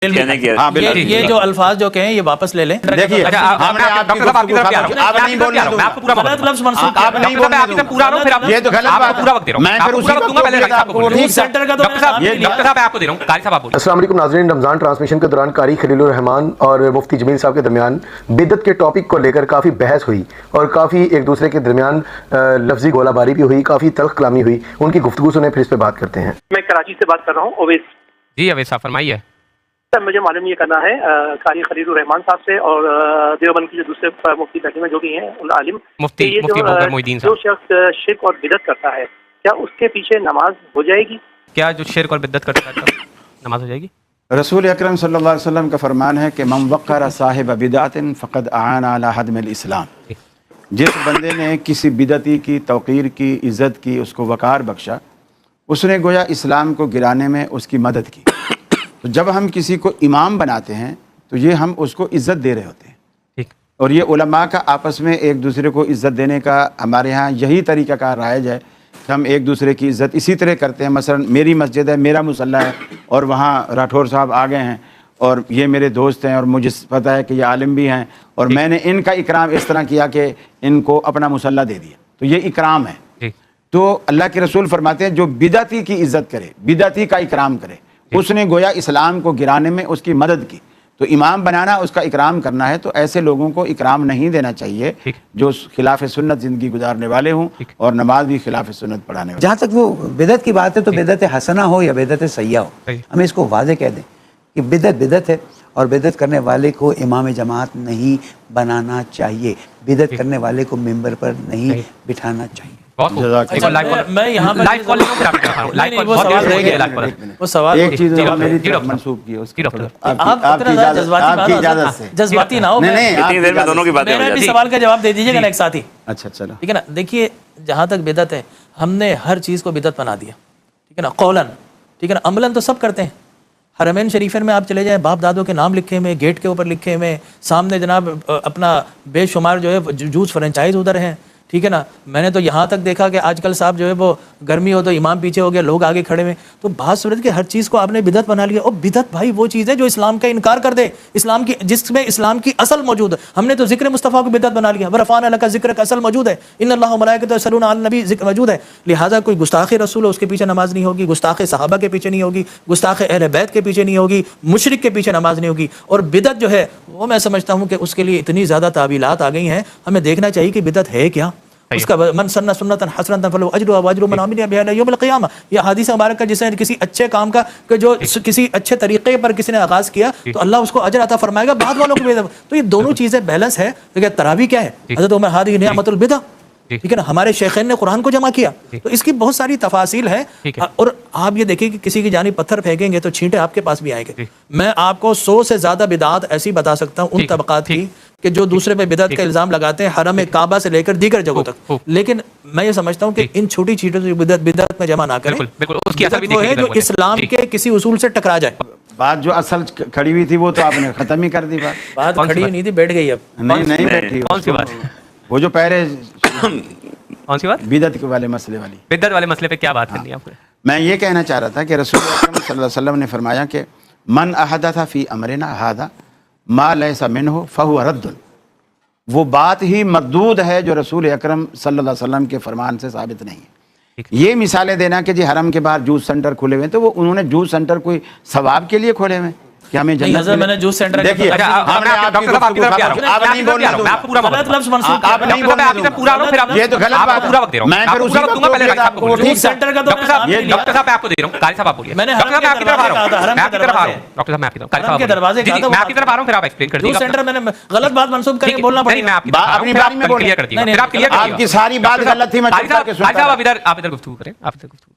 ये जो अल्फाज जो कहें ये वापस ले लें। देखिए डॉक्टर साहब आपकी तरफ आ रहा हूं, आप नहीं बोल रहे, मैं आपको पूरा गलत लफ्ज़ मंसूब आप नहीं बोल रहे, आपकी तरफ पूरा आ रहा हूं, फिर आप ये तो गलत बात पूरा वक्त दे रहा हूं, मैं फिर उसी वक्त दूंगा, पहले आपको ठीक सेंटर का तो डॉक्टर साहब मैं आपको दे रहा हूं, कारी साहब आप बोलिए। अस्सलाम वालेकुम नाज़रीन, रमज़ान ट्रांसमिशन के दौरान कारी खलीलुर रहमान और मुफ्ती जमील साहब के दरमियान बिदत के टॉपिक को लेकर काफ़ी बहस हुई और काफ़ी एक दूसरे के दरमियान लफ्ज़ी गोलाबारी भी हुई, काफ़ी तल्ख़ कलामी हुई। उनकी गुफ्तगू सुने, फिर इस पर बात करते हैं। मैं कराची से बात कर रहा हूँ, ओवैस जी अवैस साहब फरमाइए। सर मुझे मालूम ये करना है कारी खलीलुर रहमान साहब से और देवबंद के जो दूसरे मुफ्ती बैठे में जो भी हैं उन आलिम, मुफ्ती मोइनुद्दीन साहब, जो शख्स शिर्क और बिदत करता है क्या उसके पीछे नमाज हो जाएगी? क्या जो शिर्क और बिदत करता है नमाज हो जाएगी? रसूल अकरम सल्लल्लाहु अलैहि वसल्लम का फरमान है कि मन वक़्क़र साहिब बिदअतिन फ़क़द अआना अला हदमिल इस्लाम। जिस बंदे ने किसी बिदती की तौक़ीर की, इज़्ज़त की, उसको वक़ार बख्शा, उसने गोया इस्लाम को गिराने में उसकी मदद की। तो जब हम किसी को इमाम बनाते हैं तो ये हम उसको इज़्ज़त दे रहे होते हैं। ठीक। और ये उलमा का आपस में एक दूसरे को इज़्ज़त देने का हमारे यहाँ यही तरीक़ा कार राइज है कि हम एक दूसरे की इज़्ज़त इसी तरह करते हैं। मसलन मेरी मस्जिद है, मेरा मुसल्ला है और वहाँ राठौर साहब आ गए हैं और ये मेरे दोस्त हैं और मुझे पता है कि ये आलिम भी हैं और मैंने इनका इकराम इस तरह किया कि इनको अपना मुसल्ला दे दिया, तो ये इकराम है। तो अल्लाह के रसूल फरमाते हैं जो बिदती की इज़्ज़त करे, बिदती का इकराम करे, उसने गोया इस्लाम को गिराने में उसकी मदद की। तो इमाम बनाना उसका इकराम करना है, तो ऐसे लोगों को इकराम नहीं देना चाहिए जो खिलाफ सुन्नत ज़िंदगी गुजारने वाले हों और नमाज भी खिलाफ सुन्नत पढ़ाने वाले। जहाँ तक वो बिदत की बात है तो बिदत हसना हो या बिदत सैया हो, हमें इसको वाज़े कह दें कि बिदत बिदत है और बिदत करने वाले को इमाम जमात नहीं बनाना चाहिए, बिदत करने वाले को मिंबर पर नहीं बिठाना चाहिए। मैं यहाँ पर वो सवाल एक चीज़ मेरी तरफ मंसूब की है उसकी जज्बाती ना हो, मेरा भी सवाल का जवाब दे दीजिएगा ना एक साथ ही। अच्छा चलो ठीक है ना। देखिए जहाँ तक बिदत है, हमने हर चीज़ को बिदत बना दिया, ठीक है ना, कौलन, ठीक है ना, अमलन तो सब करते हैं। हरमैन शरीफन में आप चले जाएं, बाप दादों के नाम लिखे हुए, गेट के ऊपर लिखे हुए, सामने जनाब अपना बेशुमार जो है जूस फ्रेंचाइज उधर हैं, ठीक है ना। मैंने तो यहाँ तक देखा कि आजकल साहब जो है वो गर्मी हो तो इमाम पीछे हो गया, लोग आगे खड़े हुए। तो बात सूरत की हर चीज़ को आपने बिदत बना लिया। और बिदत भाई वो चीज़ है जो इस्लाम का इनकार कर दे, इस्लाम की जिसमें इस्लाम की असल मौजूद है। हमने तो जिक्र मुस्तफ़ा को बिदत बना लिया, वरफ़ाना लका जिक्र का असल मौजूद है, इन्नल्लाह व मलाइकतहु यसल्लूना अलन नबी जिक्र मौजूद है। लिहाजा कोई गुस्ताख़ रसूल है उसके पीछे नमाज नहीं होगी, गुस्ताख़ सहाबा के पीछे नहीं होगी, गुस्ताख़ अहले बैत के पीछे नहीं होगी, मुशरिक के पीछे नमाज नहीं होगी। और बिदत जो है वो मैं समझता हूँ कि उसके लिए इतनी ज़्यादा तावीलात आ गई हैं, हमें देखना चाहिए कि बिदत है क्या। उसका मन सन्ना सुन्नतन हसनतन फलहु अज्रुहा व अज्रु मन अमिला बिहा इला यौमिल क़ियामह। ये हदीस मुबारक का जिसने किसी अच्छे काम का जो किसी अच्छे तरीके पर किसी ने आगाज़ किया तो अल्लाह उसको अजर अता फरमाएगा, बाद वालों को भी। तो ये दोनों चीज़ें बैलेंस है। तो क्या तरावी क्या है? हज़रत उमर हादी निअमतुल बिदा, ठीक है ना, हमारे शेखैन ने कुरान को जमा किया। तो इसकी बहुत सारी तफासिल है। और आप ये देखिए कि किसी की जानी पत्थर फेंकेंगे तो छींटे आपके पास भी आएंगे। मैं आपको 100 से ज़्यादा बिदात ऐसी बता सकता हूँ उन तबक़ात की कि जो दूसरे पे बिदअत का इल्ज़ाम लगाते हैं, हरम काबा से लेकर दीगर जगहों तक। लेकिन मैं ये समझता हूँ कि इन छोटी चीज़ों से बिदअत में जमा ना करें। वो है जो इस्लाम के किसी उसूल से टकरा जाए। बात जो असल खड़ी हुई थी वो तो आपने खत्म ही कर दी। बात खड़ी नहीं थी, बैठ गई। अब नहीं बैठी। कौन सी बात? वो जो पहले कौन सी बात? बिदअत के वाले मसले वाली। बिदअत वाले मसले पे क्या बात करनी है आपको? मैं ये कहना चाह रहा था कि रसूल अकरम सल्लल्लाहु अलैहि वसल्लम ने फरमाया कि मन अहदथ फी अमरिना हादा मा लैसा मिन्हु फहुव रद्दुन। वो बात ही मरदूद है जो रसूल अकरम सल्लल्लाहु अलैहि वसल्लम के फरमान से साबित नहीं है। ये मिसालें देना कि जी हरम के बाहर जूस सेंटर खुले हुए हैं, तो वो उन्होंने जूस सेंटर कोई सवाब के लिए खोले हुए कि हमें मैंने जूस सेंटर देखिए डॉक्टर साहब आपकी तरफ आ रहा हूं, आप नहीं बोल रहे, मैं आपको पूरा गलत लफ्ज़ मंसूब आप नहीं बोल आपकी तरफ पूरा आ रहा हूं, फिर आप ये तो गलत बात पूरा वक्त दे रहा हूं, मैं फिर उसी वक्त दूंगा, पहले आपको जूस सेंटर का तो डॉक्टर साहब मैं आपको दे रहा हूं, कारी साहब आप बोलिए। मैंने डॉक्टर साहब मैं आपकी तरफ आ रहा हूं, मैं आपकी तरफ आ रहा हूं, डॉक्टर साहब मैं आपकी तरफ, कारी साहब के दरवाजे का मैं आपकी तरफ आ रहा हूं, फिर आप एक्सप्लेन कर दीजिए। जूस सेंटर मैंने गलत बात मंसूब करके बोलना पड़ेगा। मैं आपकी अपनी बारी में क्लियर कर दीजिए, फिर आप क्लियर करिए। आपकी सारी बात गलत थी, मैं चुप करके सुनता साहब आप इधर गुफ्तगू करें, आप इधर गुफ्तगू।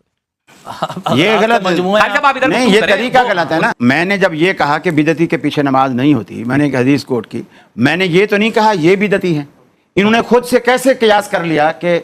ये गलत नहीं, ये तरीका गलत है ना। मैंने जब ये कहा कि बिदती के पीछे नमाज नहीं होती, मैंने एक हदीस कोट की, मैंने ये तो नहीं कहा ये बिदती है। इन्होंने खुद से कैसे कियास कर लिया कि